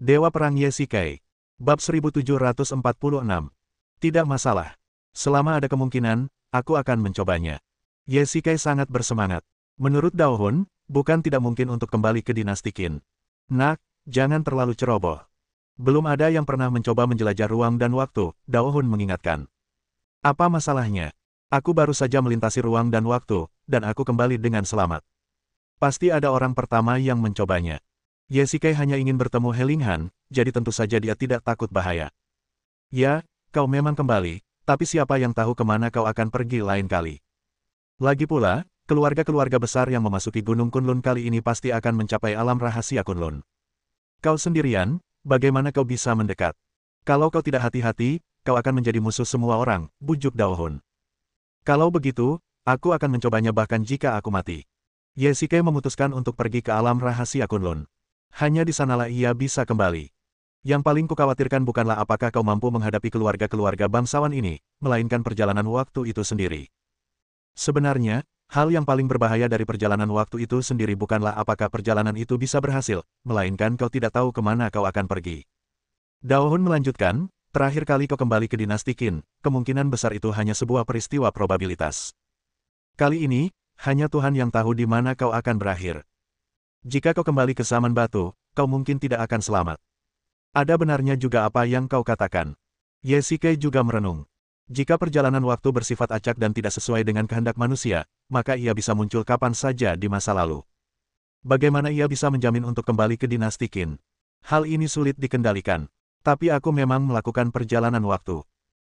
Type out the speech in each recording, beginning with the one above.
Dewa Perang Ye Shikai. Bab 1746. Tidak masalah. Selama ada kemungkinan, aku akan mencobanya. Ye Shikai sangat bersemangat. Menurut Dao Hun, bukan tidak mungkin untuk kembali ke dinasti Qin. Nak, jangan terlalu ceroboh. Belum ada yang pernah mencoba menjelajah ruang dan waktu, Dao Hun mengingatkan. Apa masalahnya? Aku baru saja melintasi ruang dan waktu, dan aku kembali dengan selamat. Pasti ada orang pertama yang mencobanya. Ye Shikai hanya ingin bertemu He Linghan, jadi tentu saja dia tidak takut bahaya. Ya, kau memang kembali, tapi siapa yang tahu kemana kau akan pergi lain kali. Lagi pula, keluarga-keluarga besar yang memasuki Gunung Kunlun kali ini pasti akan mencapai alam rahasia Kunlun. Kau sendirian, bagaimana kau bisa mendekat? Kalau kau tidak hati-hati, kau akan menjadi musuh semua orang, bujuk Dao Hun. Kalau begitu, aku akan mencobanya bahkan jika aku mati. Ye Shikai memutuskan untuk pergi ke alam rahasia Kunlun. Hanya di sanalah ia bisa kembali. Yang paling kukhawatirkan bukanlah apakah kau mampu menghadapi keluarga-keluarga bangsawan ini, melainkan perjalanan waktu itu sendiri. Sebenarnya, hal yang paling berbahaya dari perjalanan waktu itu sendiri bukanlah apakah perjalanan itu bisa berhasil, melainkan kau tidak tahu kemana kau akan pergi. Dao Hun melanjutkan, terakhir kali kau kembali ke dinasti Qin, kemungkinan besar itu hanya sebuah peristiwa probabilitas. Kali ini, hanya Tuhan yang tahu di mana kau akan berakhir. Jika kau kembali ke zaman batu, kau mungkin tidak akan selamat. Ada benarnya juga apa yang kau katakan. Ye Shikai juga merenung. Jika perjalanan waktu bersifat acak dan tidak sesuai dengan kehendak manusia, maka ia bisa muncul kapan saja di masa lalu. Bagaimana ia bisa menjamin untuk kembali ke dinasti Qin? Hal ini sulit dikendalikan. Tapi aku memang melakukan perjalanan waktu.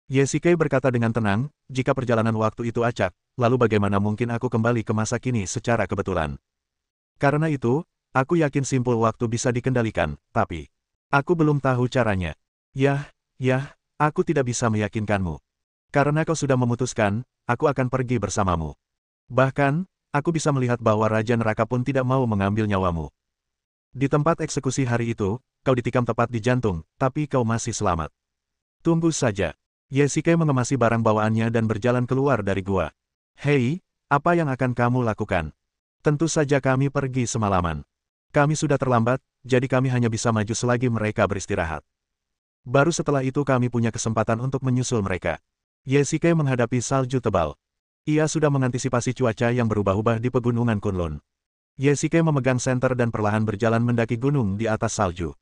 Ye Shikai berkata dengan tenang, jika perjalanan waktu itu acak, lalu bagaimana mungkin aku kembali ke masa kini secara kebetulan? Karena itu, aku yakin simpul waktu bisa dikendalikan, tapi aku belum tahu caranya. Yah, aku tidak bisa meyakinkanmu. Karena kau sudah memutuskan, aku akan pergi bersamamu. Bahkan, aku bisa melihat bahwa Raja Neraka pun tidak mau mengambil nyawamu. Di tempat eksekusi hari itu, kau ditikam tepat di jantung, tapi kau masih selamat. Tunggu saja. Ye Shikai mengemasi barang bawaannya dan berjalan keluar dari gua. Hei, apa yang akan kamu lakukan? Tentu saja kami pergi semalaman. Kami sudah terlambat, jadi kami hanya bisa maju selagi mereka beristirahat. Baru setelah itu kami punya kesempatan untuk menyusul mereka. Ye Shikai menghadapi salju tebal. Ia sudah mengantisipasi cuaca yang berubah-ubah di pegunungan Kunlun. Ye Shikai memegang senter dan perlahan berjalan mendaki gunung di atas salju.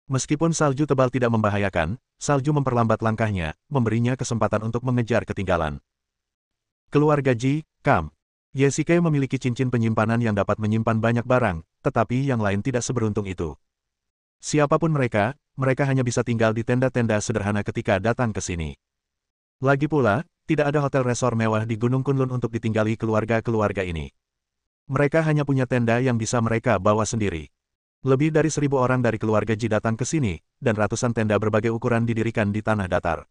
Meskipun salju tebal tidak membahayakan, salju memperlambat langkahnya, memberinya kesempatan untuk mengejar ketinggalan. Keluarga Ji, Kam. Ye Shikai memiliki cincin penyimpanan yang dapat menyimpan banyak barang, tetapi yang lain tidak seberuntung itu. Siapapun mereka, mereka hanya bisa tinggal di tenda-tenda sederhana ketika datang ke sini. Lagi pula, tidak ada hotel resor mewah di Gunung Kunlun untuk ditinggali keluarga-keluarga ini. Mereka hanya punya tenda yang bisa mereka bawa sendiri. Lebih dari 1.000 orang dari keluarga Ji datang ke sini, dan ratusan tenda berbagai ukuran didirikan di tanah datar.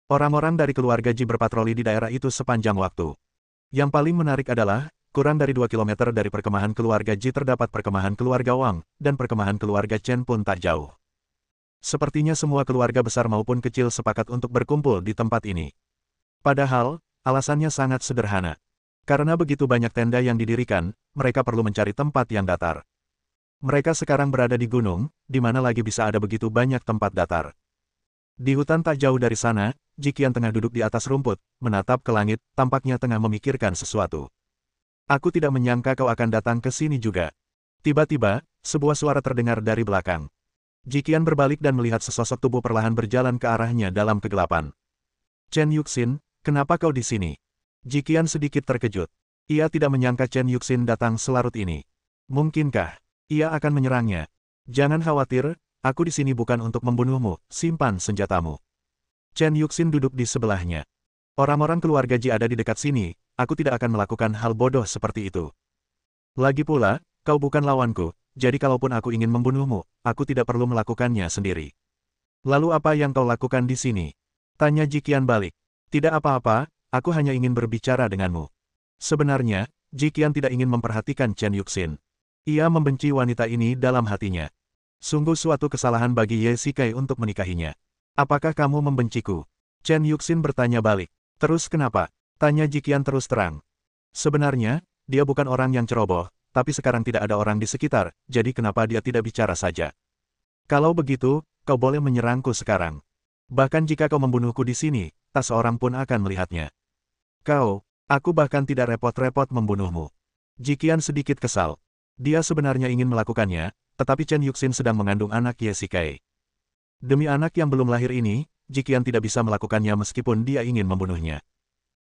Orang-orang dari keluarga Ji berpatroli di daerah itu sepanjang waktu. Yang paling menarik adalah, kurang dari 2 km dari perkemahan keluarga Ji terdapat perkemahan keluarga Wang, dan perkemahan keluarga Chen pun tak jauh. Sepertinya semua keluarga besar maupun kecil sepakat untuk berkumpul di tempat ini. Padahal, alasannya sangat sederhana. Karena begitu banyak tenda yang didirikan, mereka perlu mencari tempat yang datar. Mereka sekarang berada di gunung, di mana lagi bisa ada begitu banyak tempat datar. Di hutan tak jauh dari sana, Ji Qian tengah duduk di atas rumput, menatap ke langit, tampaknya tengah memikirkan sesuatu. Aku tidak menyangka kau akan datang ke sini juga. Tiba-tiba, sebuah suara terdengar dari belakang. Ji Qian berbalik dan melihat sesosok tubuh perlahan berjalan ke arahnya dalam kegelapan. Chen Yuxin, kenapa kau di sini? Ji Qian sedikit terkejut. Ia tidak menyangka Chen Yuxin datang selarut ini. Mungkinkah ia akan menyerangnya? Jangan khawatir, aku di sini bukan untuk membunuhmu, simpan senjatamu. Chen Yuxin duduk di sebelahnya. Orang-orang keluarga Ji ada di dekat sini, aku tidak akan melakukan hal bodoh seperti itu. Lagi pula, kau bukan lawanku, jadi kalaupun aku ingin membunuhmu, aku tidak perlu melakukannya sendiri. Lalu apa yang kau lakukan di sini? Tanya Ji Qian balik. Tidak apa-apa, aku hanya ingin berbicara denganmu. Sebenarnya, Ji Qian tidak ingin memperhatikan Chen Yuxin. Ia membenci wanita ini dalam hatinya. Sungguh suatu kesalahan bagi Ye Shikai untuk menikahinya. Apakah kamu membenciku? Chen Yuxin bertanya balik. Terus kenapa? Tanya Ji Qian terus terang. Sebenarnya, dia bukan orang yang ceroboh, tapi sekarang tidak ada orang di sekitar, jadi kenapa dia tidak bicara saja? Kalau begitu, kau boleh menyerangku sekarang. Bahkan jika kau membunuhku di sini, tak seorang pun akan melihatnya. Aku bahkan tidak repot-repot membunuhmu. Jiqian sedikit kesal. Dia sebenarnya ingin melakukannya, tetapi Chen Yuxin sedang mengandung anak Ye Shikai. Demi anak yang belum lahir ini, Jiqian tidak bisa melakukannya meskipun dia ingin membunuhnya.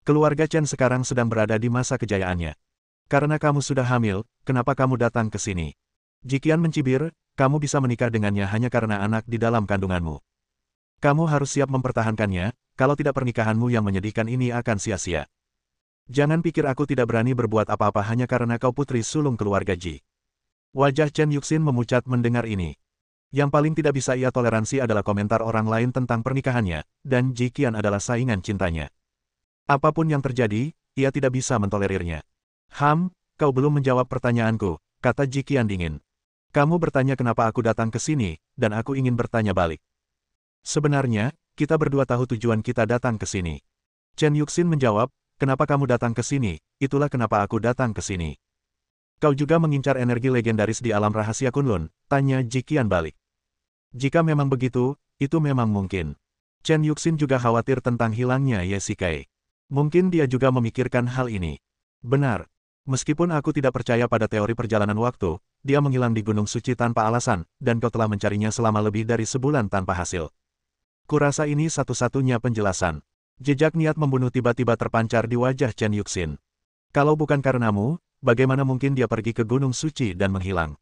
Keluarga Chen sekarang sedang berada di masa kejayaannya. Karena kamu sudah hamil, kenapa kamu datang ke sini? Jiqian mencibir, kamu bisa menikah dengannya hanya karena anak di dalam kandunganmu. Kamu harus siap mempertahankannya, kalau tidak pernikahanmu yang menyedihkan ini akan sia-sia. Jangan pikir aku tidak berani berbuat apa-apa hanya karena kau putri sulung keluarga Ji. Wajah Chen Yuxin memucat mendengar ini. Yang paling tidak bisa ia toleransi adalah komentar orang lain tentang pernikahannya, dan Jiqian adalah saingan cintanya. Apapun yang terjadi, ia tidak bisa mentolerirnya. Kau belum menjawab pertanyaanku, kata Jiqian dingin. Kamu bertanya kenapa aku datang ke sini, dan aku ingin bertanya balik. Sebenarnya, kita berdua tahu tujuan kita datang ke sini. Chen Yuxin menjawab, kenapa kamu datang ke sini, itulah kenapa aku datang ke sini. Kau juga mengincar energi legendaris di alam rahasia Kunlun, tanya Jiqian balik. Jika memang begitu, itu memang mungkin. Chen Yuxin juga khawatir tentang hilangnya Ye Shikai. Mungkin dia juga memikirkan hal ini. Benar. Meskipun aku tidak percaya pada teori perjalanan waktu, dia menghilang di Gunung Suci tanpa alasan, dan kau telah mencarinya selama lebih dari sebulan tanpa hasil. Kurasa ini satu-satunya penjelasan. Jejak niat membunuh tiba-tiba terpancar di wajah Chen Yuxin. Kalau bukan karenamu, bagaimana mungkin dia pergi ke Gunung Suci dan menghilang?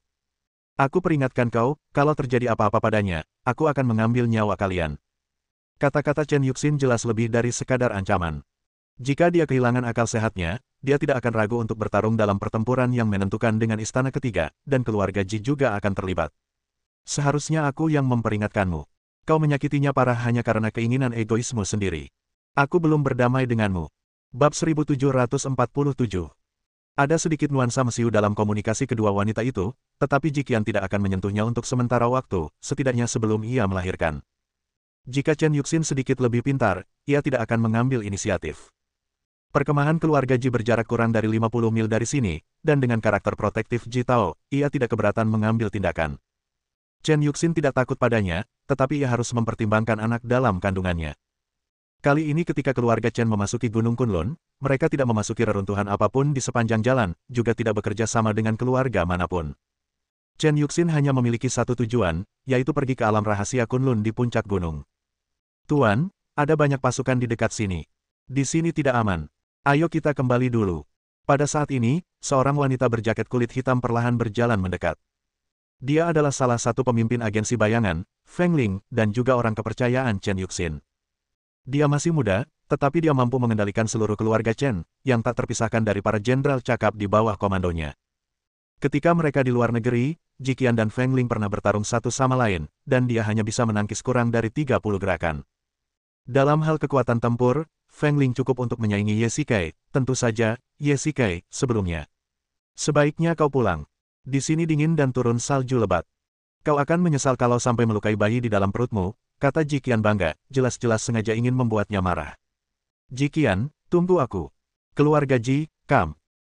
Aku peringatkan kau, kalau terjadi apa-apa padanya, aku akan mengambil nyawa kalian. Kata-kata Chen Yuxin jelas lebih dari sekadar ancaman. Jika dia kehilangan akal sehatnya, dia tidak akan ragu untuk bertarung dalam pertempuran yang menentukan dengan istana ketiga, dan keluarga Ji juga akan terlibat. Seharusnya aku yang memperingatkanmu. Kau menyakitinya parah hanya karena keinginan egoismu sendiri. Aku belum berdamai denganmu. Bab 1747. Ada sedikit nuansa mesiu dalam komunikasi kedua wanita itu, tetapi Jiqian tidak akan menyentuhnya untuk sementara waktu, setidaknya sebelum ia melahirkan. Jika Chen Yuxin sedikit lebih pintar, ia tidak akan mengambil inisiatif. Perkemahan keluarga Ji berjarak kurang dari 50 mil dari sini, dan dengan karakter protektif Ji Tao, ia tidak keberatan mengambil tindakan. Chen Yuxin tidak takut padanya, tetapi ia harus mempertimbangkan anak dalam kandungannya. Kali ini ketika keluarga Chen memasuki Gunung Kunlun, mereka tidak memasuki reruntuhan apapun di sepanjang jalan, juga tidak bekerja sama dengan keluarga manapun. Chen Yuxin hanya memiliki satu tujuan, yaitu pergi ke alam rahasia Kunlun di puncak gunung. Tuan, ada banyak pasukan di dekat sini. Di sini tidak aman. Ayo kita kembali dulu. Pada saat ini, seorang wanita berjaket kulit hitam perlahan berjalan mendekat. Dia adalah salah satu pemimpin agensi bayangan, Feng Ling, dan juga orang kepercayaan Chen Yuxin. Dia masih muda, tetapi dia mampu mengendalikan seluruh keluarga Chen, yang tak terpisahkan dari para jenderal cakap di bawah komandonya. Ketika mereka di luar negeri, Jiqian dan Feng Ling pernah bertarung satu sama lain, dan dia hanya bisa menangkis kurang dari 30 gerakan. Dalam hal kekuatan tempur, Feng Ling cukup untuk menyaingi Ye Shikai, tentu saja, Ye Shikai, sebelumnya. Sebaiknya kau pulang. Di sini dingin dan turun salju lebat. Kau akan menyesal kalau sampai melukai bayi di dalam perutmu, kata Jiqian bangga, jelas-jelas sengaja ingin membuatnya marah. Jiqian, tunggu aku. Keluarga Ji,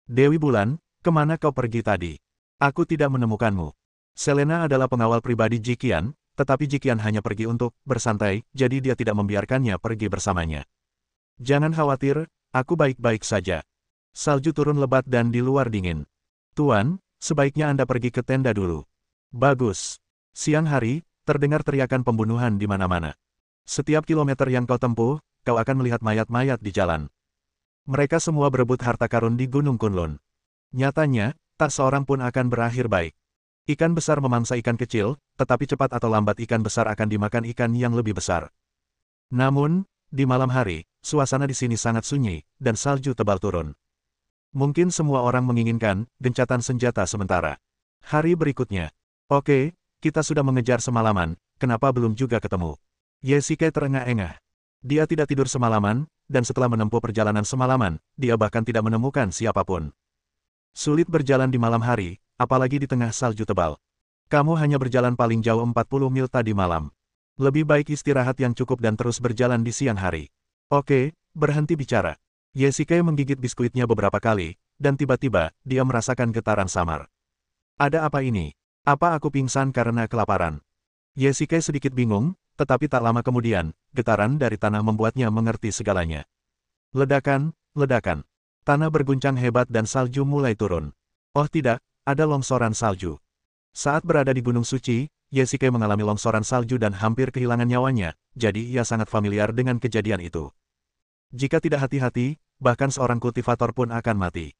Dewi Bulan, kemana kau pergi tadi? Aku tidak menemukanmu. Selena adalah pengawal pribadi Jiqian, tetapi Jiqian hanya pergi untuk bersantai, jadi dia tidak membiarkannya pergi bersamanya. Jangan khawatir, aku baik-baik saja. Salju turun lebat dan di luar dingin. Tuan, sebaiknya Anda pergi ke tenda dulu. Bagus. Siang hari, terdengar teriakan pembunuhan di mana-mana. Setiap kilometer yang kau tempuh, kau akan melihat mayat-mayat di jalan. Mereka semua berebut harta karun di Gunung Kunlun. Nyatanya, tak seorang pun akan berakhir baik. Ikan besar memangsa ikan kecil, tetapi cepat atau lambat ikan besar akan dimakan ikan yang lebih besar. Namun, di malam hari, suasana di sini sangat sunyi, dan salju tebal turun. Mungkin semua orang menginginkan gencatan senjata sementara. Hari berikutnya. Oke, kita sudah mengejar semalaman, kenapa belum juga ketemu? Ye Shikai terengah-engah. Dia tidak tidur semalaman, dan setelah menempuh perjalanan semalaman, dia bahkan tidak menemukan siapapun. Sulit berjalan di malam hari, apalagi di tengah salju tebal. Kamu hanya berjalan paling jauh 40 mil tadi malam. Lebih baik istirahat yang cukup dan terus berjalan di siang hari. Oke, berhenti bicara. Ye Shikai menggigit biskuitnya beberapa kali, dan tiba-tiba, dia merasakan getaran samar. Ada apa ini? Apa aku pingsan karena kelaparan? Ye Shikai sedikit bingung, tetapi tak lama kemudian, getaran dari tanah membuatnya mengerti segalanya. Ledakan, ledakan. Tanah berguncang hebat dan salju mulai turun. Oh tidak, ada longsoran salju. Saat berada di Gunung Suci, Ye Shikai mengalami longsoran salju dan hampir kehilangan nyawanya, jadi ia sangat familiar dengan kejadian itu. Jika tidak hati-hati, bahkan seorang kultivator pun akan mati.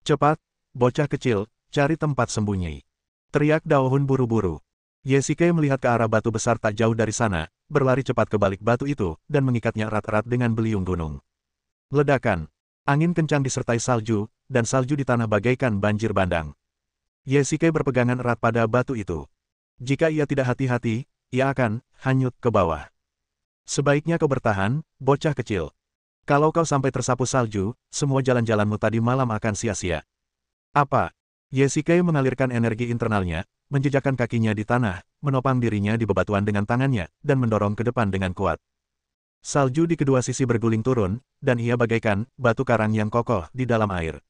Cepat, bocah kecil, cari tempat sembunyi. Teriak Daohun buru-buru. Ye Shikai melihat ke arah batu besar tak jauh dari sana, berlari cepat ke balik batu itu, dan mengikatnya erat-erat dengan beliung gunung. Ledakan. Angin kencang disertai salju, dan salju di tanah bagaikan banjir bandang. Ye Shikai berpegangan erat pada batu itu. Jika ia tidak hati-hati, ia akan hanyut ke bawah. Sebaiknya kau bertahan, bocah kecil. Kalau kau sampai tersapu salju, semua jalan-jalanmu tadi malam akan sia-sia. Apa? Ye Shikai mengalirkan energi internalnya, menjejakkan kakinya di tanah, menopang dirinya di bebatuan dengan tangannya, dan mendorong ke depan dengan kuat. Salju di kedua sisi berguling turun, dan ia bagaikan batu karang yang kokoh di dalam air.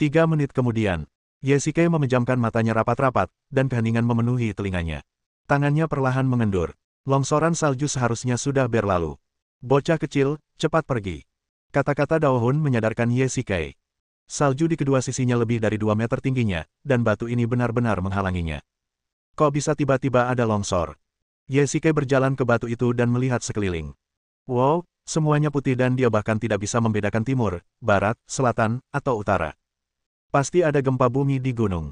3 menit kemudian, Ye Shikai memejamkan matanya rapat-rapat, dan keheningan memenuhi telinganya. Tangannya perlahan mengendur. Longsoran salju seharusnya sudah berlalu. Bocah kecil, cepat pergi. Kata-kata Daohun menyadarkan Ye Shikai. Salju di kedua sisinya lebih dari 2 meter tingginya, dan batu ini benar-benar menghalanginya. Kok bisa tiba-tiba ada longsor? Ye Shikai berjalan ke batu itu dan melihat sekeliling. Wow, semuanya putih dan dia bahkan tidak bisa membedakan timur, barat, selatan, atau utara. Pasti ada gempa bumi di gunung.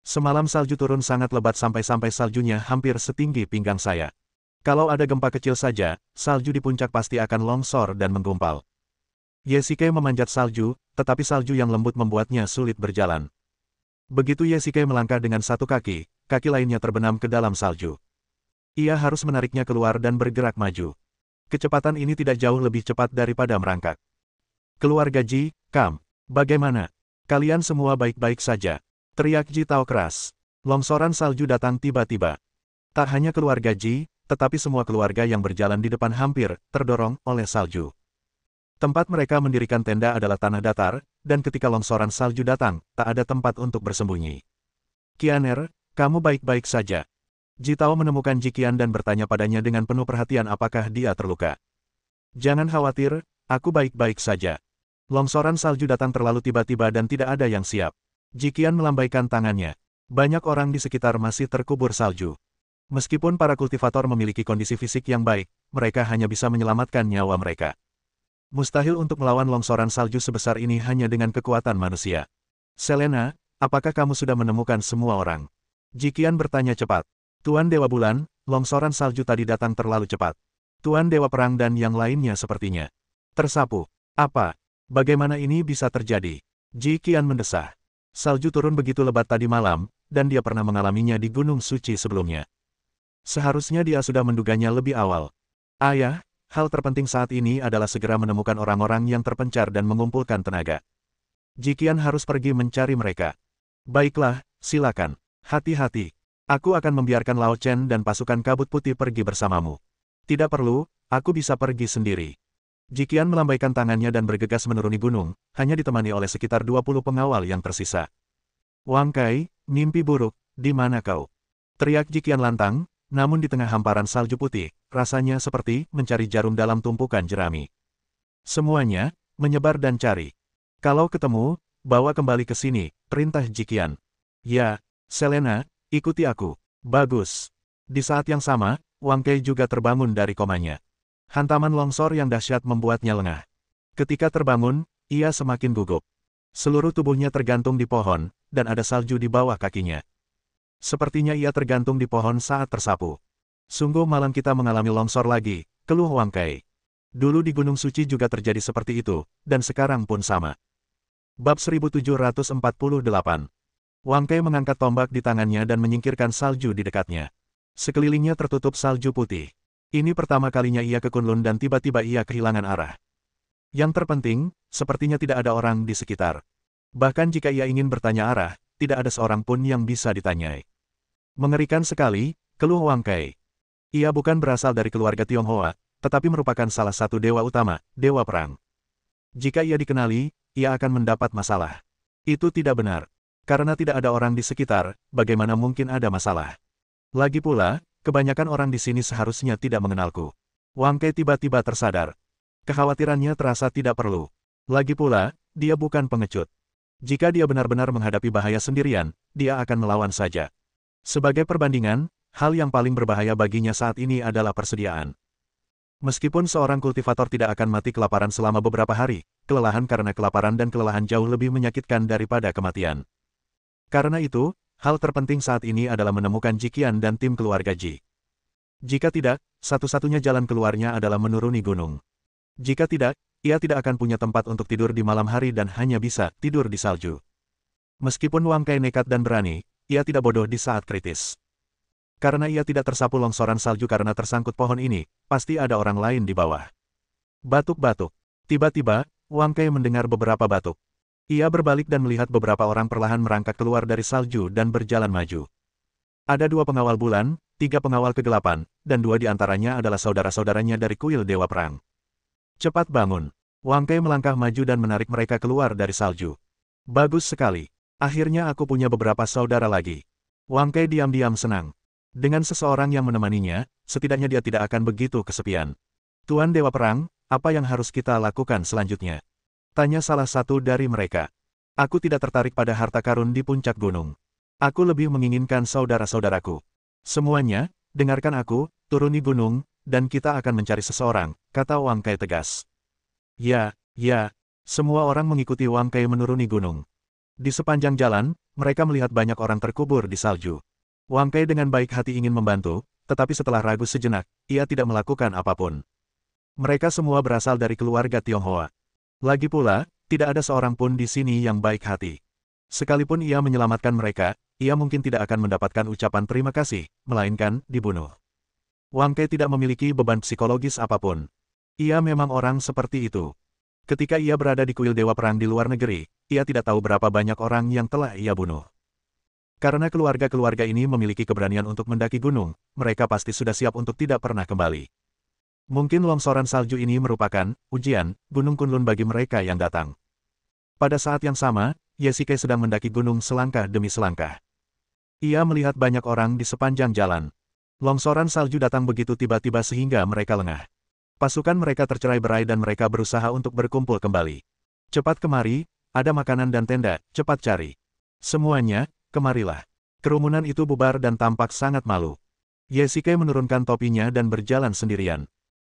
Semalam salju turun sangat lebat sampai-sampai saljunya hampir setinggi pinggang saya. Kalau ada gempa kecil saja, salju di puncak pasti akan longsor dan menggumpal. Ye Shikai memanjat salju, tetapi salju yang lembut membuatnya sulit berjalan. Begitu Ye Shikai melangkah dengan satu kaki, kaki lainnya terbenam ke dalam salju. Ia harus menariknya keluar dan bergerak maju. Kecepatan ini tidak jauh lebih cepat daripada merangkak. Keluarga Ji, Kam, bagaimana? Kalian semua baik-baik saja. Teriak Ji Tao keras. Longsoran salju datang tiba-tiba. Tak hanya keluarga Ji, tetapi semua keluarga yang berjalan di depan hampir terdorong oleh salju. Tempat mereka mendirikan tenda adalah tanah datar, dan ketika longsoran salju datang, tak ada tempat untuk bersembunyi. Qianer, kamu baik-baik saja. Ji Tao menemukan Ji Qian dan bertanya padanya dengan penuh perhatian apakah dia terluka. Jangan khawatir, aku baik-baik saja. Longsoran salju datang terlalu tiba-tiba dan tidak ada yang siap. Ji Qian melambaikan tangannya. Banyak orang di sekitar masih terkubur salju. Meskipun para kultivator memiliki kondisi fisik yang baik, mereka hanya bisa menyelamatkan nyawa mereka. Mustahil untuk melawan longsoran salju sebesar ini hanya dengan kekuatan manusia. Selena, apakah kamu sudah menemukan semua orang? Ji Qian bertanya cepat. Tuan Dewa Bulan, longsoran salju tadi datang terlalu cepat. Tuan Dewa Perang dan yang lainnya sepertinya tersapu. Apa? Bagaimana ini bisa terjadi? Ji Qian mendesah. Salju turun begitu lebat tadi malam, dan dia pernah mengalaminya di Gunung Suci sebelumnya. Seharusnya dia sudah menduganya lebih awal. Ayah, hal terpenting saat ini adalah segera menemukan orang-orang yang terpencar dan mengumpulkan tenaga. Ji Qian harus pergi mencari mereka. Baiklah, silakan. Hati-hati. Aku akan membiarkan Lao Chen dan pasukan kabut putih pergi bersamamu. Tidak perlu, aku bisa pergi sendiri. Ji Qian melambaikan tangannya dan bergegas menuruni gunung, hanya ditemani oleh sekitar 20 pengawal yang tersisa. Wang Kai, mimpi buruk, di mana kau? Teriak Ji Qian lantang, namun di tengah hamparan salju putih, rasanya seperti mencari jarum dalam tumpukan jerami. Semuanya, menyebar dan cari. Kalau ketemu, bawa kembali ke sini, perintah Ji Qian. Ya, Selena, ikuti aku. Bagus. Di saat yang sama, Wang Kai juga terbangun dari komanya. Hantaman longsor yang dahsyat membuatnya lengah. Ketika terbangun, ia semakin gugup. Seluruh tubuhnya tergantung di pohon, dan ada salju di bawah kakinya. Sepertinya ia tergantung di pohon saat tersapu. Sungguh malam kita mengalami longsor lagi, keluh Wang Kai. Dulu di Gunung Suci juga terjadi seperti itu, dan sekarang pun sama. Bab 1748. Wang Kai mengangkat tombak di tangannya dan menyingkirkan salju di dekatnya. Sekelilingnya tertutup salju putih. Ini pertama kalinya ia ke Kunlun dan tiba-tiba ia kehilangan arah. Yang terpenting, sepertinya tidak ada orang di sekitar. Bahkan jika ia ingin bertanya arah, tidak ada seorang pun yang bisa ditanyai. Mengerikan sekali, keluh Wang Kai. Ia bukan berasal dari keluarga Tionghoa, tetapi merupakan salah satu dewa utama, dewa perang. Jika ia dikenali, ia akan mendapat masalah. Itu tidak benar. Karena tidak ada orang di sekitar, bagaimana mungkin ada masalah? Lagi pula, kebanyakan orang di sini seharusnya tidak mengenalku. Wang Kei tiba-tiba tersadar. Kekhawatirannya terasa tidak perlu. Lagi pula, dia bukan pengecut. Jika dia benar-benar menghadapi bahaya sendirian, dia akan melawan saja. Sebagai perbandingan, hal yang paling berbahaya baginya saat ini adalah persediaan. Meskipun seorang kultivator tidak akan mati kelaparan selama beberapa hari, kelelahan karena kelaparan dan kelelahan jauh lebih menyakitkan daripada kematian. Karena itu, hal terpenting saat ini adalah menemukan Jiqian dan tim keluarga Ji. Jika tidak, satu-satunya jalan keluarnya adalah menuruni gunung. Jika tidak, ia tidak akan punya tempat untuk tidur di malam hari dan hanya bisa tidur di salju. Meskipun Wang Kei nekat dan berani, ia tidak bodoh di saat kritis. Karena ia tidak tersapu longsoran salju karena tersangkut pohon ini, pasti ada orang lain di bawah. Batuk-batuk. Tiba-tiba, Wang Kei mendengar beberapa batuk. Ia berbalik dan melihat beberapa orang perlahan merangkak keluar dari salju dan berjalan maju. Ada 2 pengawal bulan, 3 pengawal kegelapan, dan 2 di antaranya adalah saudara-saudaranya dari kuil Dewa Perang. Cepat bangun. Wang Kei melangkah maju dan menarik mereka keluar dari salju. Bagus sekali. Akhirnya aku punya beberapa saudara lagi. Wang Kei diam-diam senang. Dengan seseorang yang menemaninya, setidaknya dia tidak akan begitu kesepian. Tuan Dewa Perang, apa yang harus kita lakukan selanjutnya? Tanya salah satu dari mereka. Aku tidak tertarik pada harta karun di puncak gunung. Aku lebih menginginkan saudara-saudaraku. Semuanya, dengarkan aku, turuni gunung, dan kita akan mencari seseorang, kata Wang Kei tegas. Ya, semua orang mengikuti Wang Kei menuruni gunung. Di sepanjang jalan, mereka melihat banyak orang terkubur di salju. Wang Kei dengan baik hati ingin membantu, tetapi setelah ragu sejenak, ia tidak melakukan apapun. Mereka semua berasal dari keluarga Tionghoa. Lagi pula, tidak ada seorang pun di sini yang baik hati. Sekalipun ia menyelamatkan mereka, ia mungkin tidak akan mendapatkan ucapan terima kasih, melainkan dibunuh. Wang Kei tidak memiliki beban psikologis apapun. Ia memang orang seperti itu. Ketika ia berada di kuil Dewa Perang di luar negeri, ia tidak tahu berapa banyak orang yang telah ia bunuh. Karena keluarga-keluarga ini memiliki keberanian untuk mendaki gunung, mereka pasti sudah siap untuk tidak pernah kembali. Mungkin longsoran salju ini merupakan ujian Gunung Kunlun bagi mereka yang datang. Pada saat yang sama, Ye Shikai sedang mendaki gunung selangkah demi selangkah. Ia melihat banyak orang di sepanjang jalan. Longsoran salju datang begitu tiba-tiba sehingga mereka lengah. Pasukan mereka tercerai-berai dan mereka berusaha untuk berkumpul kembali. Cepat kemari, ada makanan dan tenda, cepat cari. Semuanya, kemarilah. Kerumunan itu bubar dan tampak sangat malu. Ye Shikai menurunkan topinya dan berjalan sendirian.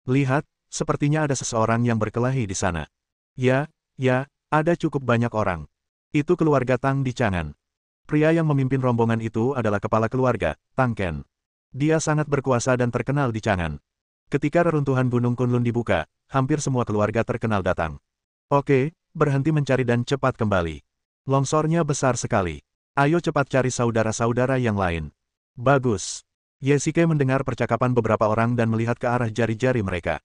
Lihat, sepertinya ada seseorang yang berkelahi di sana. Ya, ada cukup banyak orang. Itu keluarga Tang di Chang'an. Pria yang memimpin rombongan itu adalah kepala keluarga, Tang Ken. Dia sangat berkuasa dan terkenal di Chang'an. Ketika reruntuhan Gunung Kunlun dibuka, hampir semua keluarga terkenal datang. Oke, berhenti mencari dan cepat kembali. Longsornya besar sekali. Ayo cepat cari saudara-saudara yang lain. Bagus. Ye Shikai mendengar percakapan beberapa orang dan melihat ke arah jari-jari mereka.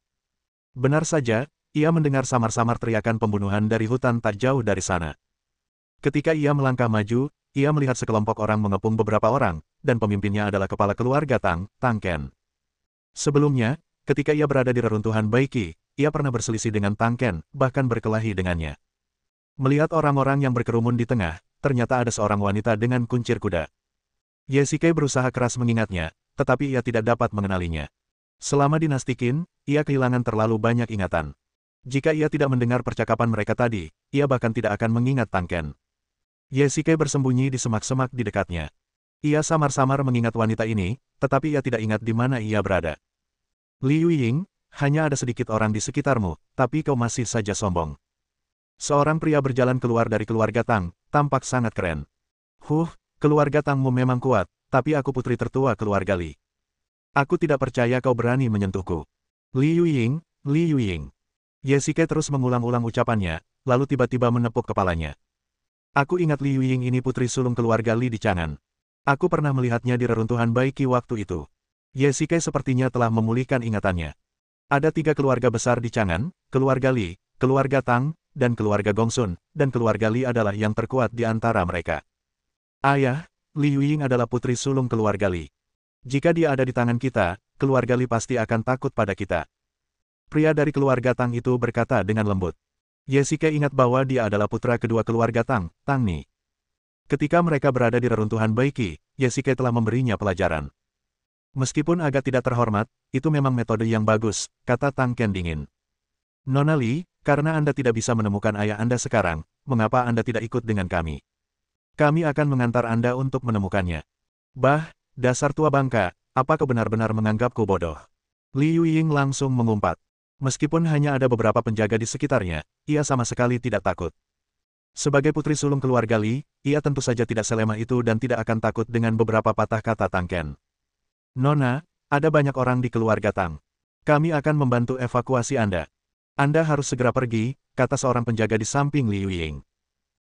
Benar saja, ia mendengar samar-samar teriakan pembunuhan dari hutan tak jauh dari sana. Ketika ia melangkah maju, ia melihat sekelompok orang mengepung beberapa orang, dan pemimpinnya adalah kepala keluarga Tang Ken. Sebelumnya, ketika ia berada di reruntuhan Baiki, ia pernah berselisih dengan Tang Ken, bahkan berkelahi dengannya. Melihat orang-orang yang berkerumun di tengah, ternyata ada seorang wanita dengan kuncir kuda. Ye Shikai berusaha keras mengingatnya, tetapi ia tidak dapat mengenalinya. Selama dinasti Qin, ia kehilangan terlalu banyak ingatan. Jika ia tidak mendengar percakapan mereka tadi, ia bahkan tidak akan mengingat Tang Ken. Ye Shikai bersembunyi di semak-semak di dekatnya. Ia samar-samar mengingat wanita ini, tetapi ia tidak ingat di mana ia berada. Liu Ying, hanya ada sedikit orang di sekitarmu, tapi kau masih saja sombong. Seorang pria berjalan keluar dari keluarga Tang, tampak sangat keren. Keluarga Tangmu memang kuat, tapi aku putri tertua keluarga Li. Aku tidak percaya kau berani menyentuhku. Liu Ying. Ye Shikai terus mengulang-ulang ucapannya, lalu tiba-tiba menepuk kepalanya. Aku ingat Liu Ying ini putri sulung keluarga Li di Chang'an. Aku pernah melihatnya di reruntuhan Baiki waktu itu. Ye Shikai sepertinya telah memulihkan ingatannya. Ada 3 keluarga besar di Chang'an, keluarga Li, keluarga Tang, dan keluarga Gongsun, dan keluarga Li adalah yang terkuat di antara mereka. Ayah, Liu Ying adalah putri sulung keluarga Li. Jika dia ada di tangan kita, keluarga Li pasti akan takut pada kita. Pria dari keluarga Tang itu berkata dengan lembut. Ye Shikai ingat bahwa dia adalah putra kedua keluarga Tang Ni. Ketika mereka berada di reruntuhan Baiki, Ye Shikai telah memberinya pelajaran. Meskipun agak tidak terhormat, itu memang metode yang bagus, kata Tang Ken dingin. Nona Li, karena Anda tidak bisa menemukan ayah Anda sekarang, mengapa Anda tidak ikut dengan kami? Kami akan mengantar Anda untuk menemukannya. Bah, dasar tua bangka, apa kau benar-benar menganggapku bodoh? Li Yuying langsung mengumpat. Meskipun hanya ada beberapa penjaga di sekitarnya, ia sama sekali tidak takut. Sebagai putri sulung keluarga Li, ia tentu saja tidak selemah itu dan tidak akan takut dengan beberapa patah kata Tang Ken. Nona, ada banyak orang di keluarga Tang. Kami akan membantu evakuasi Anda. Anda harus segera pergi, kata seorang penjaga di samping Li Yuying.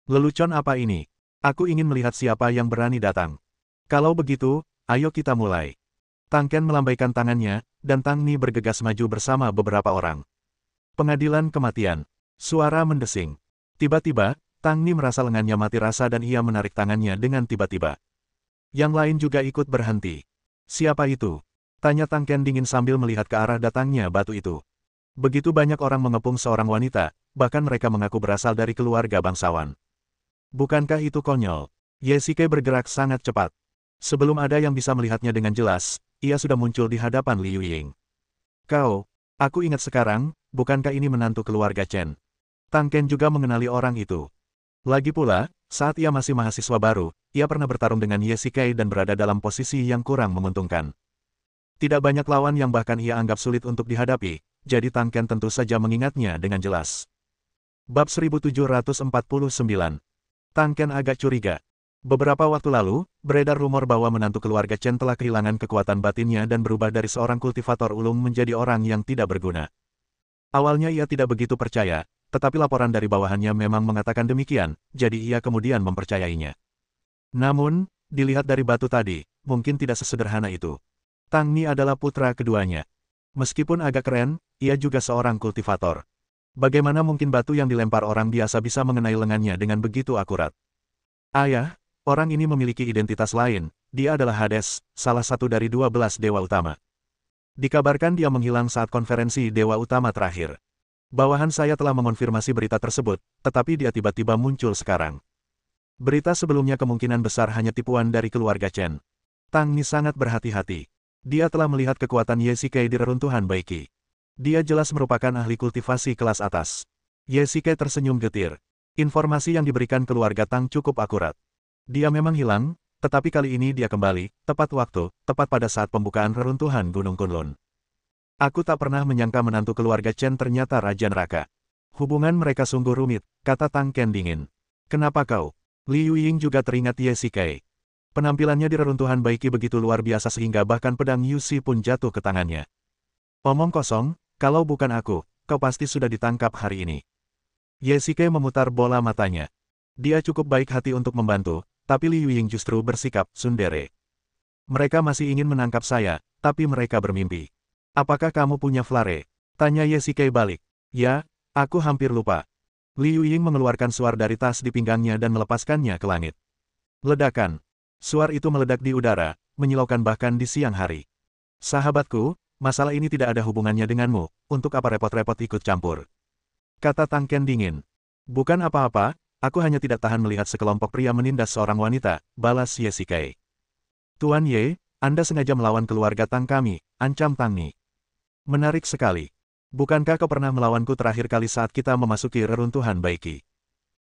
Lelucon apa ini? Aku ingin melihat siapa yang berani datang. Kalau begitu, ayo kita mulai. Tang Ken melambaikan tangannya, dan Tang Ni bergegas maju bersama beberapa orang. Pengadilan kematian. Suara mendesing. Tiba-tiba, Tang Ni merasa lengannya mati rasa dan ia menarik tangannya dengan tiba-tiba. Yang lain juga ikut berhenti. Siapa itu? Tanya Tang Ken dingin sambil melihat ke arah datangnya batu itu. Begitu banyak orang mengepung seorang wanita, bahkan mereka mengaku berasal dari keluarga bangsawan. Bukankah itu konyol? Ye Shikai bergerak sangat cepat. Sebelum ada yang bisa melihatnya dengan jelas, ia sudah muncul di hadapan Li Yuying. Kau, aku ingat sekarang, bukankah ini menantu keluarga Chen? Tang Ken juga mengenali orang itu. Lagi pula, saat ia masih mahasiswa baru, ia pernah bertarung dengan Ye Shikai dan berada dalam posisi yang kurang menguntungkan. Tidak banyak lawan yang bahkan ia anggap sulit untuk dihadapi, jadi Tang Ken tentu saja mengingatnya dengan jelas. Bab 1749. Tang Ken agak curiga. Beberapa waktu lalu, beredar rumor bahwa menantu keluarga Chen telah kehilangan kekuatan batinnya dan berubah dari seorang kultivator ulung menjadi orang yang tidak berguna. Awalnya ia tidak begitu percaya, tetapi laporan dari bawahannya memang mengatakan demikian, jadi ia kemudian mempercayainya. Namun, dilihat dari batu tadi, mungkin tidak sesederhana itu. Tang Ni adalah putra keduanya. Meskipun agak keren, ia juga seorang kultivator. Bagaimana mungkin batu yang dilempar orang biasa bisa mengenai lengannya dengan begitu akurat? Ayah, orang ini memiliki identitas lain, dia adalah Hades, salah satu dari 12 dewa utama. Dikabarkan dia menghilang saat konferensi dewa utama terakhir. Bawahan saya telah mengonfirmasi berita tersebut, tetapi dia tiba-tiba muncul sekarang. Berita sebelumnya kemungkinan besar hanya tipuan dari keluarga Chen. Tang Ni sangat berhati-hati. Dia telah melihat kekuatan Ye Shikai di reruntuhan Baiki. Dia jelas merupakan ahli kultivasi kelas atas. Ye Shikai tersenyum getir. Informasi yang diberikan keluarga Tang cukup akurat. Dia memang hilang, tetapi kali ini dia kembali, tepat waktu, tepat pada saat pembukaan reruntuhan Gunung Kunlun. Aku tak pernah menyangka menantu keluarga Chen ternyata Raja Neraka. Hubungan mereka sungguh rumit, kata Tang Ken dingin. Kenapa kau? Li Yuying juga teringat Ye Shikai. Penampilannya di reruntuhan Baiki begitu luar biasa sehingga bahkan pedang Yusi pun jatuh ke tangannya. Omong kosong, kalau bukan aku, kau pasti sudah ditangkap hari ini. Ye Shikai memutar bola matanya. Dia cukup baik hati untuk membantu, tapi Li Yuying justru bersikap tsundere. Mereka masih ingin menangkap saya, tapi mereka bermimpi. Apakah kamu punya flare? Tanya Ye Shikai balik. Ya, aku hampir lupa. Li Yuying mengeluarkan suar dari tas di pinggangnya dan melepaskannya ke langit. Ledakan. Suar itu meledak di udara, menyilaukan bahkan di siang hari. Sahabatku, masalah ini tidak ada hubungannya denganmu, untuk apa repot-repot ikut campur? Kata Tang Ken dingin. Bukan apa-apa, aku hanya tidak tahan melihat sekelompok pria menindas seorang wanita, balas Ye Shikai. Tuan Ye, Anda sengaja melawan keluarga Tang kami, ancam Tang Ni. Menarik sekali. Bukankah kau pernah melawanku terakhir kali saat kita memasuki reruntuhan Baiki?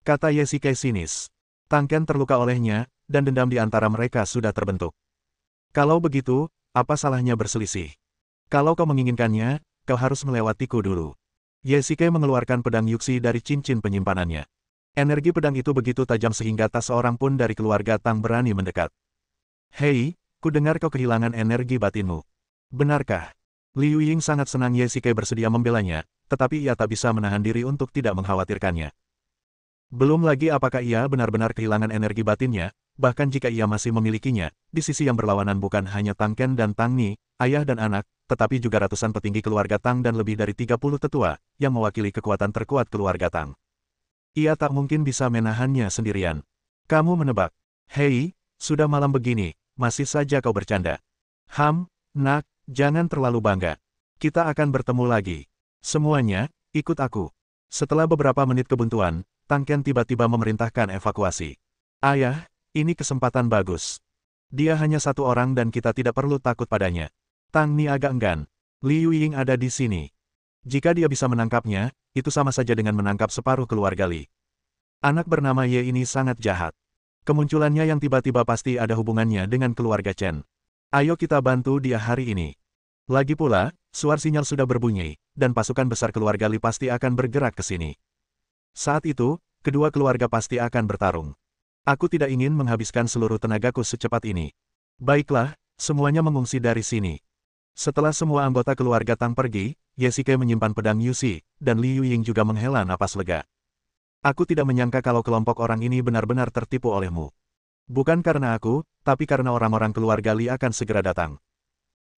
Kata Ye Shikai sinis. Tang Ken terluka olehnya, dan dendam di antara mereka sudah terbentuk. Kalau begitu, apa salahnya berselisih? Kalau kau menginginkannya, kau harus melewatiku dulu. Ye Shikai mengeluarkan pedang Yuxi dari cincin penyimpanannya. Energi pedang itu begitu tajam sehingga tak seorang pun dari keluarga Tang berani mendekat. Hei, ku dengar kau kehilangan energi batinmu. Benarkah? Li Yuying sangat senang Ye Shikai bersedia membelanya, tetapi ia tak bisa menahan diri untuk tidak mengkhawatirkannya. Belum lagi apakah ia benar-benar kehilangan energi batinnya, bahkan jika ia masih memilikinya, di sisi yang berlawanan bukan hanya Tang Ken dan Tang Ni, ayah dan anak, tetapi juga ratusan petinggi keluarga Tang dan lebih dari 30 tetua, yang mewakili kekuatan terkuat keluarga Tang. Ia tak mungkin bisa menahannya sendirian. Kamu menebak. Hei, sudah malam begini, masih saja kau bercanda. Nak, jangan terlalu bangga. Kita akan bertemu lagi. Semuanya, ikut aku. Setelah beberapa menit kebuntuan, Tang Ken tiba-tiba memerintahkan evakuasi. Ayah, ini kesempatan bagus. Dia hanya satu orang dan kita tidak perlu takut padanya. Tang Ni agak enggan. Liu Ying ada di sini. Jika dia bisa menangkapnya, itu sama saja dengan menangkap separuh keluarga Li. Anak bernama Ye ini sangat jahat. Kemunculannya yang tiba-tiba pasti ada hubungannya dengan keluarga Chen. Ayo kita bantu dia hari ini. Lagi pula, suara sinyal sudah berbunyi, dan pasukan besar keluarga Li pasti akan bergerak ke sini. Saat itu, kedua keluarga pasti akan bertarung. Aku tidak ingin menghabiskan seluruh tenagaku secepat ini. Baiklah, semuanya mengungsi dari sini. Setelah semua anggota keluarga Tang pergi, Ye Shikai menyimpan pedang Yuxi, dan Liu Ying juga menghela napas lega. Aku tidak menyangka kalau kelompok orang ini benar-benar tertipu olehmu. Bukan karena aku, tapi karena orang-orang keluarga Li akan segera datang.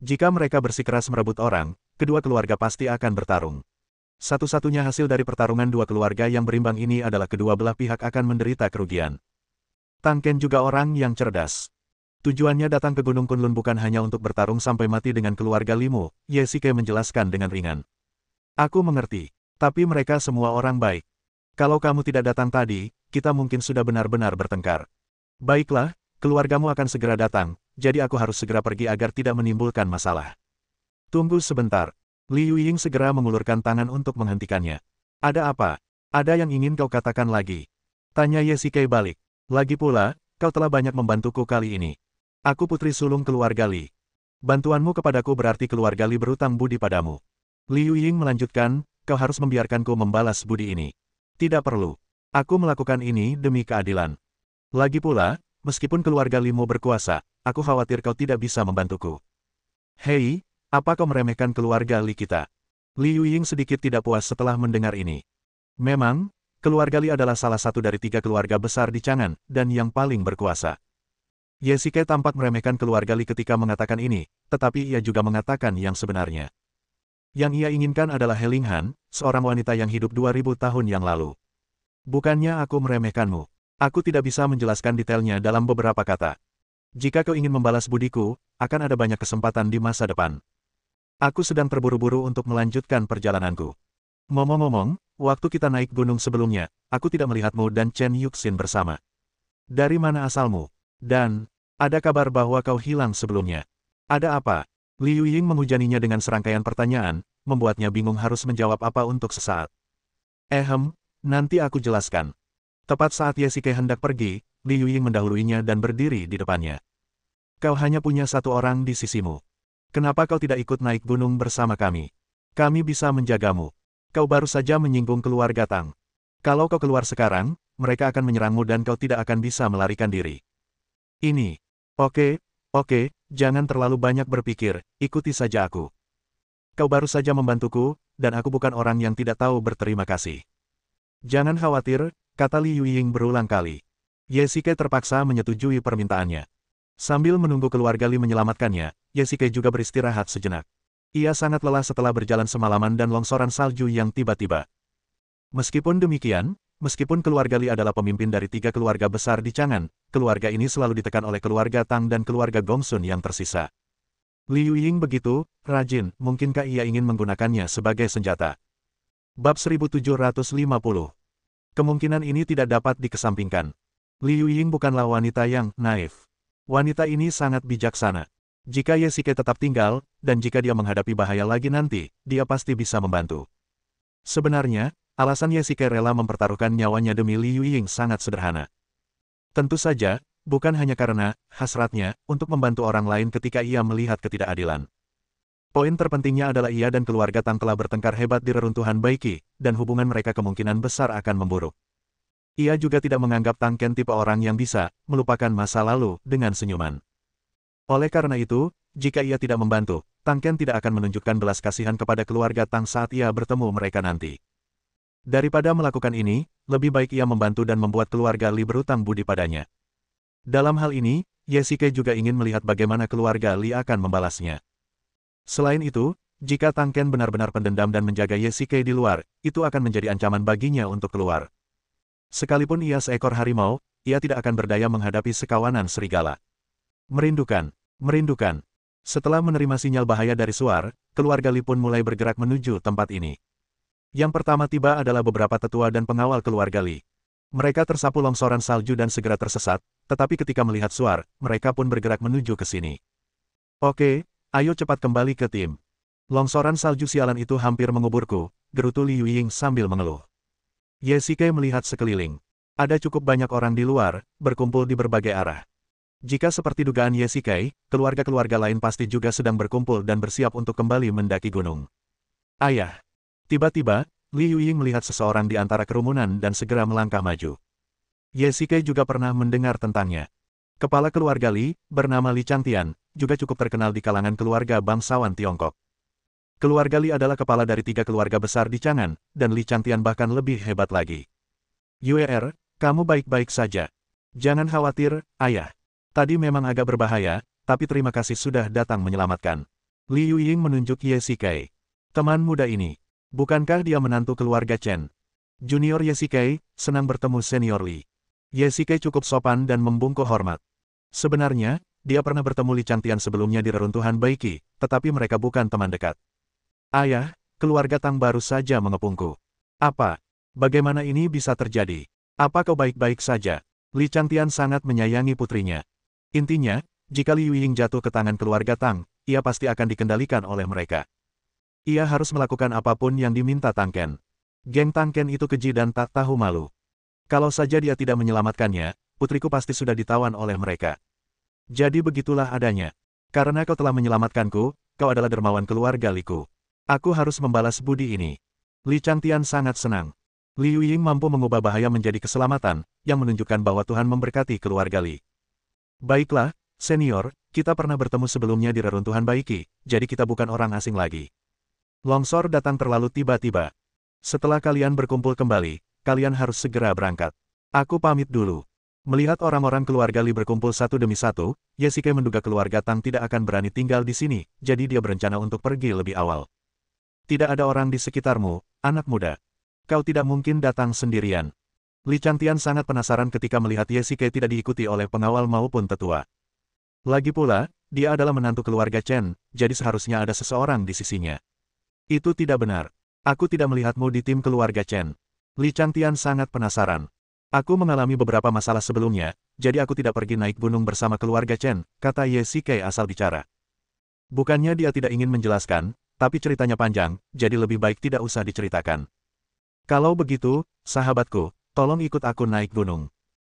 Jika mereka bersikeras merebut orang, kedua keluarga pasti akan bertarung. Satu-satunya hasil dari pertarungan dua keluarga yang berimbang ini adalah kedua belah pihak akan menderita kerugian. Tang Ken juga orang yang cerdas. Tujuannya datang ke Gunung Kunlun bukan hanya untuk bertarung sampai mati dengan keluarga Limu, Ye Shikai menjelaskan dengan ringan. Aku mengerti, tapi mereka semua orang baik. Kalau kamu tidak datang tadi, kita mungkin sudah benar-benar bertengkar. Baiklah, keluargamu akan segera datang, jadi aku harus segera pergi agar tidak menimbulkan masalah. Tunggu sebentar. Liu Ying segera mengulurkan tangan untuk menghentikannya. Ada apa? Ada yang ingin kau katakan lagi? Tanya Ye Shikai balik. Lagi pula, kau telah banyak membantuku kali ini. Aku putri sulung keluarga Li. Bantuanmu kepadaku berarti keluarga Li berutang budi padamu. Liu Ying melanjutkan, kau harus membiarkanku membalas budi ini. Tidak perlu. Aku melakukan ini demi keadilan. Lagi pula, meskipun keluarga Limu berkuasa, aku khawatir kau tidak bisa membantuku. Hei, apa kau meremehkan keluarga Li kita? Liu Ying sedikit tidak puas setelah mendengar ini. Memang, keluarga Li adalah salah satu dari 3 keluarga besar di Chang'an, dan yang paling berkuasa. Ye Shikai tampak meremehkan keluarga Li ketika mengatakan ini, tetapi ia juga mengatakan yang sebenarnya. Yang ia inginkan adalah He Linghan, seorang wanita yang hidup 2000 tahun yang lalu. Bukannya aku meremehkanmu. Aku tidak bisa menjelaskan detailnya dalam beberapa kata. Jika kau ingin membalas budiku, akan ada banyak kesempatan di masa depan. Aku sedang terburu-buru untuk melanjutkan perjalananku. Ngomong-ngomong, waktu kita naik gunung sebelumnya, aku tidak melihatmu dan Chen Yuxin bersama. Dari mana asalmu? Dan, ada kabar bahwa kau hilang sebelumnya. Ada apa? Liu Ying menghujaninya dengan serangkaian pertanyaan, membuatnya bingung harus menjawab apa untuk sesaat. Nanti aku jelaskan. Tepat saat Ye Shikai hendak pergi, Liu Ying mendahuluinya dan berdiri di depannya. Kau hanya punya satu orang di sisimu. Kenapa kau tidak ikut naik gunung bersama kami? Kami bisa menjagamu. Kau baru saja menyinggung keluarga Tang. Kalau kau keluar sekarang, mereka akan menyerangmu dan kau tidak akan bisa melarikan diri. Ini. Oke, jangan terlalu banyak berpikir, ikuti saja aku. Kau baru saja membantuku, dan aku bukan orang yang tidak tahu berterima kasih. Jangan khawatir, kata Liu Ying berulang kali. Ye Shikai terpaksa menyetujui permintaannya. Sambil menunggu keluarga Li menyelamatkannya, Ye Shikai juga beristirahat sejenak. Ia sangat lelah setelah berjalan semalaman dan longsoran salju yang tiba-tiba. Meskipun demikian, meskipun keluarga Li adalah pemimpin dari 3 keluarga besar di Chang'an, keluarga ini selalu ditekan oleh keluarga Tang dan keluarga Gongsun yang tersisa. Liu Ying begitu rajin, mungkinkah ia ingin menggunakannya sebagai senjata? Bab 1750. Kemungkinan ini tidak dapat dikesampingkan. Liu Ying bukanlah wanita yang naif. Wanita ini sangat bijaksana. Jika Ye Shikai tetap tinggal, dan jika dia menghadapi bahaya lagi nanti, dia pasti bisa membantu. Sebenarnya, alasan Ye Shikai rela mempertaruhkan nyawanya demi Liu Ying sangat sederhana. Tentu saja, bukan hanya karena hasratnya untuk membantu orang lain ketika ia melihat ketidakadilan. Poin terpentingnya adalah ia dan keluarga Tang telah bertengkar hebat di reruntuhan Baiki, dan hubungan mereka kemungkinan besar akan memburuk. Ia juga tidak menganggap Tang Ken tipe orang yang bisa melupakan masa lalu dengan senyuman. Oleh karena itu, jika ia tidak membantu, Tang Ken tidak akan menunjukkan belas kasihan kepada keluarga Tang saat ia bertemu mereka nanti. Daripada melakukan ini, lebih baik ia membantu dan membuat keluarga Li berutang budi padanya. Dalam hal ini, Ye Shikai juga ingin melihat bagaimana keluarga Li akan membalasnya. Selain itu, jika Tang Ken benar-benar pendendam dan menjaga Ye Shikai di luar, itu akan menjadi ancaman baginya untuk keluar. Sekalipun ia seekor harimau, ia tidak akan berdaya menghadapi sekawanan serigala. Merindukan. Setelah menerima sinyal bahaya dari Suar, keluarga Li pun mulai bergerak menuju tempat ini. Yang pertama tiba adalah beberapa tetua dan pengawal keluarga Li. Mereka tersapu longsoran salju dan segera tersesat, tetapi ketika melihat Suar, mereka pun bergerak menuju ke sini. Oke, ayo cepat kembali ke tim. Longsoran salju sialan itu hampir menguburku, gerutu Liu Ying sambil mengeluh. Ye Shikai melihat sekeliling. Ada cukup banyak orang di luar, berkumpul di berbagai arah. Jika seperti dugaan Ye Shikai, keluarga-keluarga lain pasti juga sedang berkumpul dan bersiap untuk kembali mendaki gunung. Ayah! Tiba-tiba, Liu Ying melihat seseorang di antara kerumunan dan segera melangkah maju. Ye Shikai juga pernah mendengar tentangnya. Kepala keluarga Li, bernama Li Changtian, juga cukup terkenal di kalangan keluarga bangsawan Tiongkok. Keluarga Li adalah kepala dari 3 keluarga besar di Chang'an, dan Li Changtian bahkan lebih hebat lagi. Yuer, kamu baik-baik saja. Jangan khawatir, ayah. Tadi memang agak berbahaya, tapi terima kasih sudah datang menyelamatkan. Liu Ying menunjuk Ye Shikai. Teman muda ini, bukankah dia menantu keluarga Chen? Junior Ye Shikai, senang bertemu senior Li. Ye Shikai cukup sopan dan membungkuk hormat. Sebenarnya, dia pernah bertemu Li Changtian sebelumnya di reruntuhan Baiki, tetapi mereka bukan teman dekat. Ayah, keluarga Tang baru saja mengepungku. Apa? Bagaimana ini bisa terjadi? Apa kau baik-baik saja? Li Changtian sangat menyayangi putrinya. Intinya, jika Liu Ying jatuh ke tangan keluarga Tang, ia pasti akan dikendalikan oleh mereka. Ia harus melakukan apapun yang diminta Tang Ken. Geng Tang Ken itu keji dan tak tahu malu. Kalau saja dia tidak menyelamatkannya, putriku pasti sudah ditawan oleh mereka. Jadi begitulah adanya. Karena kau telah menyelamatkanku, kau adalah dermawan keluarga Liku. Aku harus membalas budi ini. Li Changtian sangat senang. Liu Ying mampu mengubah bahaya menjadi keselamatan, yang menunjukkan bahwa Tuhan memberkati keluarga Li. Baiklah, senior, kita pernah bertemu sebelumnya di reruntuhan Baiki, jadi kita bukan orang asing lagi. Longsor datang terlalu tiba-tiba. Setelah kalian berkumpul kembali, kalian harus segera berangkat. Aku pamit dulu. Melihat orang-orang keluarga Li berkumpul satu demi satu, Ye Shikai menduga keluarga Tang tidak akan berani tinggal di sini, jadi dia berencana untuk pergi lebih awal. Tidak ada orang di sekitarmu, anak muda. Kau tidak mungkin datang sendirian. Li Changtian sangat penasaran ketika melihat Ye Shikai tidak diikuti oleh pengawal maupun tetua. Lagi pula, dia adalah menantu keluarga Chen, jadi seharusnya ada seseorang di sisinya. Itu tidak benar. Aku tidak melihatmu di tim keluarga Chen. Li Changtian sangat penasaran. Aku mengalami beberapa masalah sebelumnya, jadi aku tidak pergi naik gunung bersama keluarga Chen, kata Ye Shikai asal bicara. Bukannya dia tidak ingin menjelaskan, tapi ceritanya panjang, jadi lebih baik tidak usah diceritakan. Kalau begitu, sahabatku, tolong ikut aku naik gunung.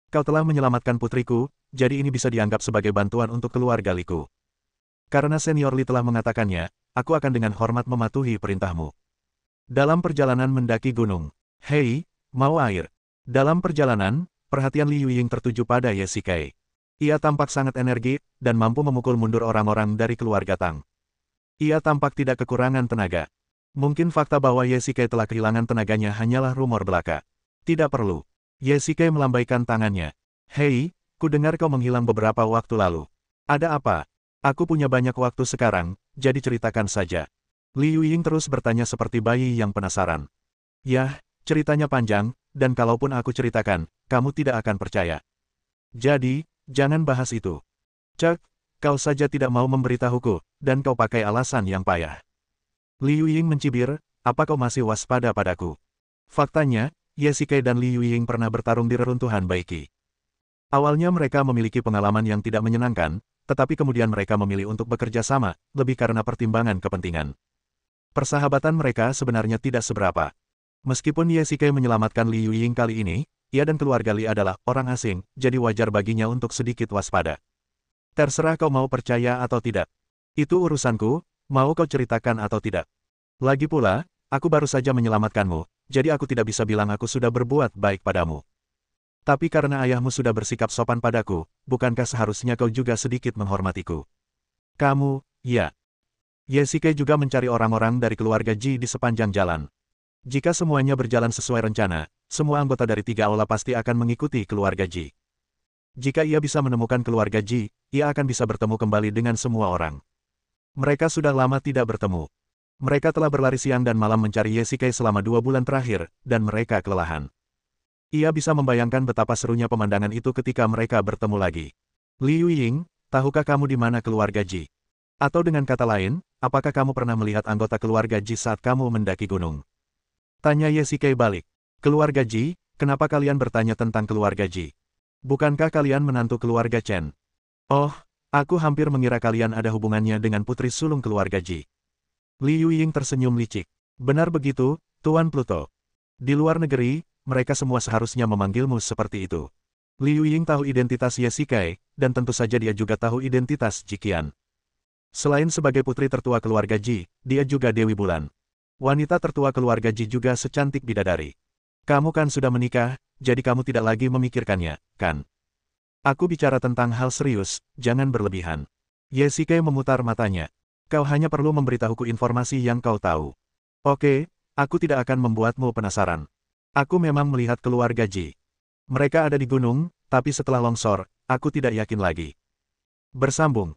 Kau telah menyelamatkan putriku, jadi ini bisa dianggap sebagai bantuan untuk keluarga Liku. Karena senior Li telah mengatakannya, aku akan dengan hormat mematuhi perintahmu. Dalam perjalanan mendaki gunung. Hei, mau air? Dalam perjalanan, perhatian Liu Ying tertuju pada Ye Shikai. Ia tampak sangat energik, dan mampu memukul mundur orang-orang dari keluarga Tang. Ia tampak tidak kekurangan tenaga. Mungkin fakta bahwa Ye Shikai telah kehilangan tenaganya hanyalah rumor belaka. Tidak perlu. Ye Shikai melambaikan tangannya. Hei, ku dengar kau menghilang beberapa waktu lalu. Ada apa? Aku punya banyak waktu sekarang, jadi ceritakan saja. Liu Ying terus bertanya seperti bayi yang penasaran. Yah, ceritanya panjang, dan kalaupun aku ceritakan, kamu tidak akan percaya. Jadi, jangan bahas itu. Cek, kau saja tidak mau memberitahuku, dan kau pakai alasan yang payah. Liu Ying mencibir, apa kau masih waspada padaku? Faktanya, Ye Shikai dan Liu Ying pernah bertarung di reruntuhan Baiki. Awalnya mereka memiliki pengalaman yang tidak menyenangkan, tetapi kemudian mereka memilih untuk bekerja sama, lebih karena pertimbangan kepentingan. Persahabatan mereka sebenarnya tidak seberapa. Meskipun Ye Shikai menyelamatkan Liu Ying kali ini, ia dan keluarga Li adalah orang asing, jadi wajar baginya untuk sedikit waspada. Terserah kau mau percaya atau tidak. Itu urusanku, mau kau ceritakan atau tidak. Lagi pula, aku baru saja menyelamatkanmu, jadi aku tidak bisa bilang aku sudah berbuat baik padamu. Tapi karena ayahmu sudah bersikap sopan padaku, bukankah seharusnya kau juga sedikit menghormatiku? Kamu, ya. Ye Shikai juga mencari orang-orang dari keluarga Ji di sepanjang jalan. Jika semuanya berjalan sesuai rencana, semua anggota dari 3 aula pasti akan mengikuti keluarga Ji. Jika ia bisa menemukan keluarga Ji, ia akan bisa bertemu kembali dengan semua orang. Mereka sudah lama tidak bertemu. Mereka telah berlari siang dan malam mencari Ye Shikai selama 2 bulan terakhir, dan mereka kelelahan. Ia bisa membayangkan betapa serunya pemandangan itu ketika mereka bertemu lagi. Liu Ying, tahukah kamu di mana keluarga Ji? Atau dengan kata lain, apakah kamu pernah melihat anggota keluarga Ji saat kamu mendaki gunung? Tanya Ye Shikai balik. Keluarga Ji, kenapa kalian bertanya tentang keluarga Ji? Bukankah kalian menantu keluarga Chen? Oh, aku hampir mengira kalian ada hubungannya dengan putri sulung keluarga Ji. Li Yuying tersenyum licik. Benar begitu, Tuan Pluto. Di luar negeri, mereka semua seharusnya memanggilmu seperti itu. Li Yuying tahu identitas Ye Shikai, dan tentu saja dia juga tahu identitas Ji Qian. Selain sebagai putri tertua keluarga Ji, dia juga Dewi Bulan. Wanita tertua keluarga Ji juga secantik bidadari. Kamu kan sudah menikah, jadi kamu tidak lagi memikirkannya, kan? Aku bicara tentang hal serius, jangan berlebihan. Ye Shikai memutar matanya. Kau hanya perlu memberitahuku informasi yang kau tahu. Oke, aku tidak akan membuatmu penasaran. Aku memang melihat keluarga Ji. Mereka ada di gunung, tapi setelah longsor, aku tidak yakin lagi. Bersambung.